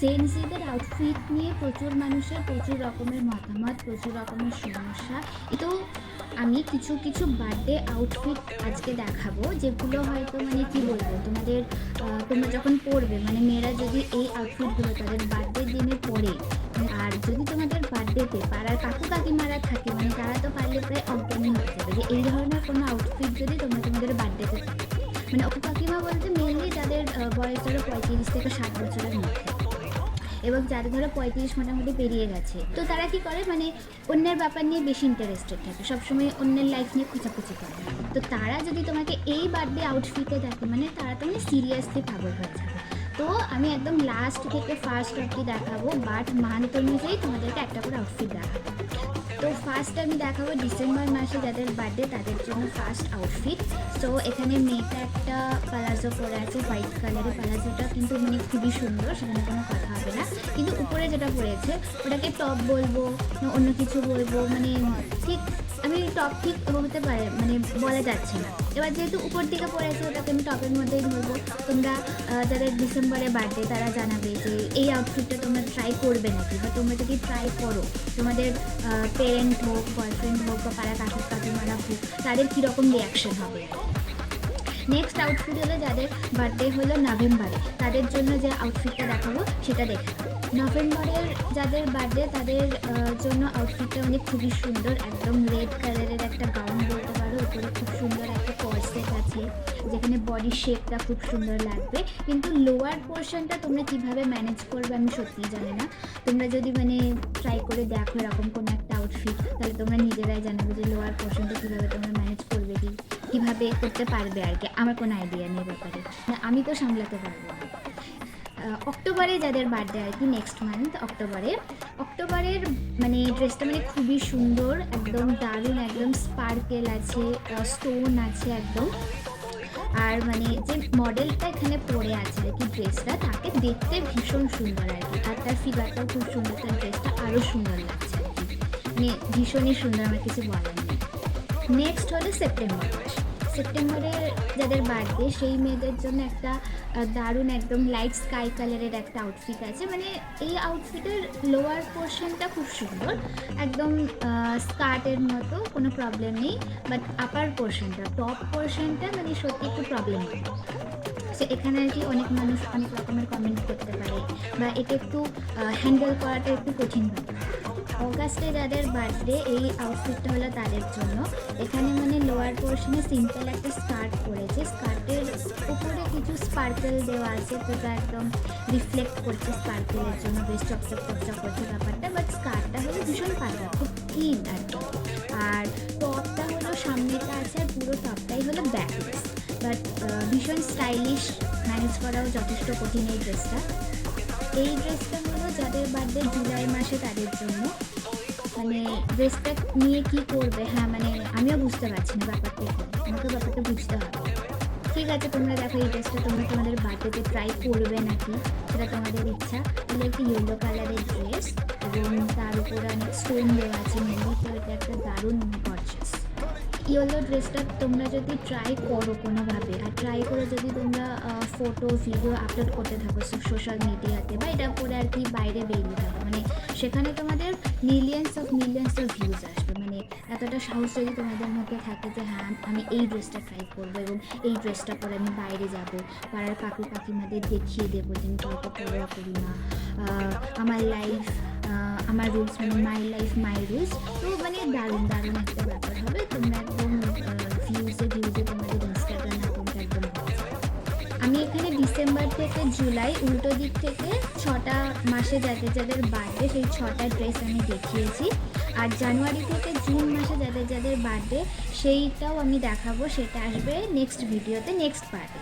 জেনজিদের outfit নিয়ে প্রচুর মানুষের প্রচুর রকমের মতামত, প্রচুর রকমের সমস্যা। তো আমি কিছু কিছু বার্থডে আউটফিট আজকে দেখাবো, যেগুলো হয়তো মানে কি বলবো, তোমরা যখন পরবে, মানে মেয়েরা যদি এই আউটফিটগুলো তাদের বার্থডে দিনে পরে, আর যদি তোমাদের বার্থডেতে পাড়ার কাকু কাকিমারা থাকে, মানে তারা তো পারলে প্রায় অজ্ঞানী হয়ে যাবে যে এই ধরনের কোনো আউটফিট যদি তোমরা তোমাদের বার্থডেতে, মানে কাকু কাকিমা বলতে মেনলি যাদের বয়স ধরো 35 থেকে 60 বছরের মধ্যে, এবং যাদের ধরো 35 মোটামুটি পেরিয়ে গেছে, তো তারা কি করে, মানে অন্যের ব্যাপার নিয়ে বেশি ইন্টারেস্টেড থাকে, সবসময় অন্যের লাইফ নিয়ে খোঁচাখুচি করে। তো তারা যদি তোমাকে এই বার্থডে আউটফিটে দেখে, মানে তারা তো মানে সিরিয়াসলি পাগল হয়ে যাবে। তো আমি একদম লাস্ট থেকে ফার্স্ট অবধি দেখাবো, বাট মান্থ অনুযায়ী তোমাদেরকে একটা করে আউটফিট দেখাবো। তো ফার্স্ট আমি দেখাবো ডিসেম্বর মাসে যাদের বার্থডে তাদের জন্য ফার্স্ট আউটফিট। সো এখানে মেয়েটা একটা প্যালাজো পরে আছে, হোয়াইট কালারের প্যালাজোটা কিন্তু মানে খুবই সুন্দর, সেখানে কোনো কথা হবে না। কিন্তু উপরে যেটা পরেছে ওটাকে টপ বলবো না অন্য কিছু বলবো, মানে ঠিক আমি টপ ঠিক হতে পারে, মানে বলা যাচ্ছে না। এবার যেহেতু উপর দিকে পড়েছে ওটাকে আমি টপের মধ্যেই ধরবো। তোমরা যাদের ডিসেম্বরে বার্থডে তারা জানাবে যে এই আউটফিটটা তোমরা ট্রাই করবে নাকি, বা তোমরা যদি ট্রাই করো, তোমাদের পেরেন্ট হোক, বয়ফ্রেন্ড হোক, বা পাড়া কাকু কাকিমারা হোক, তাদের কীরকম রিয়াকশন হবে। নেক্সট আউটফিট হলো যাদের বার্থডে হলো নভেম্বরে, তাদের জন্য যে আউটফিটটা দেখাবো সেটা দেখে। নভেম্বরের যাদের বার্থডে তাদের জন্য আউটফিটটা মানে খুবই সুন্দর, একদম রেড কালারের একটা গাউন বলতে পারো, উপরে খুব সুন্দর একটা কর্সেট আছে যেখানে বডি শেপটা খুব সুন্দর লাগবে। কিন্তু লোয়ার পোর্শনটা তোমরা কীভাবে ম্যানেজ করবে আমি সত্যিই জানি না। তোমরা যদি মানে ট্রাই করে দেখো এরকম কোনো একটা আউটফিট, তাহলে তোমরা নিজেরাই জানাবে যে লোয়ার পোর্শনটা কীভাবে তোমরা ম্যানেজ করবে, কীভাবে করতে পারবে আর কি। আমার কোনো আইডিয়া নেই ব্যাপারে, আমি তো সামলাতে পারবো না। অক্টোবরে যাদের বার্থডে আর কি, নেক্সট মান্থ অক্টোবরের মানে ড্রেসটা মানে খুবই সুন্দর, একদম দারুণ, একদম স্পার্কেল আছে, স্টোন আছে একদম। আর মানে যে মডেলটা এখানে পরে আছে আর কি ড্রেসটা, তাকে দেখতে ভীষণ সুন্দর আর কি, আর তার ফিগারটাও খুব সুন্দর, তার ড্রেসটা আরও সুন্দর লাগছে আর কি, মানে ভীষণই সুন্দর, আমার কিছু বলার নেই। নেক্সট হলো সেপ্টেম্বরে যাদের বার্থডে সেই মেয়েদের জন্য একটা দারুণ একদম লাইট স্কাই কালারের একটা আউটফিট আছে। মানে এই আউটফিটের লোয়ার পোর্শনটা খুব সুন্দর, একদম স্কার্টের মতো, কোনো প্রবলেম নেই। বাট আপার পোর্শনটা, টপ পোর্শনটা মানে সত্যি একটু প্রবলেম হয়। সো এখানে আর কি অনেক মানুষ অনেক রকমের কমেন্ট করতে পারে, বা এটা একটু হ্যান্ডেল করাটা একটু কঠিন ব্যাপার। অগাস্টে যাদের বার্থডে এই আউটফিটটা হলো তাদের জন্য। এখানে মানে লোয়ার পোর্শনে সিম্পল একটা স্কার্ট পরেছে, স্কার্টের উপরে কিছু স্পার্কেল দেওয়া আছে, তো এটা একদম রিফ্লেক্ট করছে স্পার্কেলের জন্য, বেশ চকচক করছে ব্যাপারটা। বাট স্কার্টটা হলো ভীষণ পাতলা, খুব থিন আর কি। আর টপটা হলো সামনেটা আছে, আর পুরো টপটাই হলো ব্যাকলেস, বাট ভীষণ স্টাইলিশ, ম্যানেজ করাও যথেষ্ট কঠিন এই ড্রেসটা। এই ড্রেসটা হলো যাদের বার্থডে জুলাই মাসে তাদের জন্য। মানে ড্রেসটা নিয়ে কী করবে, হ্যাঁ মানে আমিও বুঝতে পারছি না ব্যাপারটা, আমাকে ব্যাপারটা বুঝতে হবে। ঠিক আছে, তোমরা দেখো এই ড্রেসটা তোমরা তোমাদের বার্থডেতে ট্রাই করবে নাকি, সেটা তোমাদের ইচ্ছা। তাহলে একটি ইয়েলো কালারের ড্রেস, এবং তার উপরে অনেক স্টোন দেওয়া আছে মেনলি, তো এটা একটা দারুণ গর্জিয়াস। ইয়েলো ড্রেসটা তোমরা যদি ট্রাই করো কোনোভাবে, আর ট্রাই করে যদি তোমরা ফটো ভিডিও আপলোড করতে থাকো সোশ্যাল মিডিয়াতে, বা এটা পরে আর কি বাইরে বেরিয়ে থাকো, মানে সেখানে তোমাদের মিলিয়ন্স অফ ভিউজ আসবে। মানে এতটা সাহস যদি তোমাদের মধ্যে থাকে যে হ্যাঁ আমি এই ড্রেসটা ট্রাই করবো, এবং এই ড্রেসটা পরে আমি বাইরে যাবো, পাড়ার কাকু কাকিমাদের দেখিয়ে দেবো যে আমি কাউকে পরোয়া করি না, আমার লাইফ আমার রুলস, মানে মাই লাইফ মাই রুলস। তো মানে দারুণ একটা ব্যাপার হবে। তোমরা একদম ভিউজে তোমাদের ইনস্টাগ্রাম অ্যাকাউন্ট একদম। আমি এখানে ডিসেম্বর থেকে জুলাই উল্টো দিক থেকে 6টা মাসে যাদের বার্থডে সেই 6টা ড্রেস আমি দেখিয়েছি। আর জানুয়ারি থেকে জুন মাসে যাদের বার্থডে সেইটাও আমি দেখাবো, সেটা আসবে নেক্সট ভিডিওতে, নেক্সট পার্টে।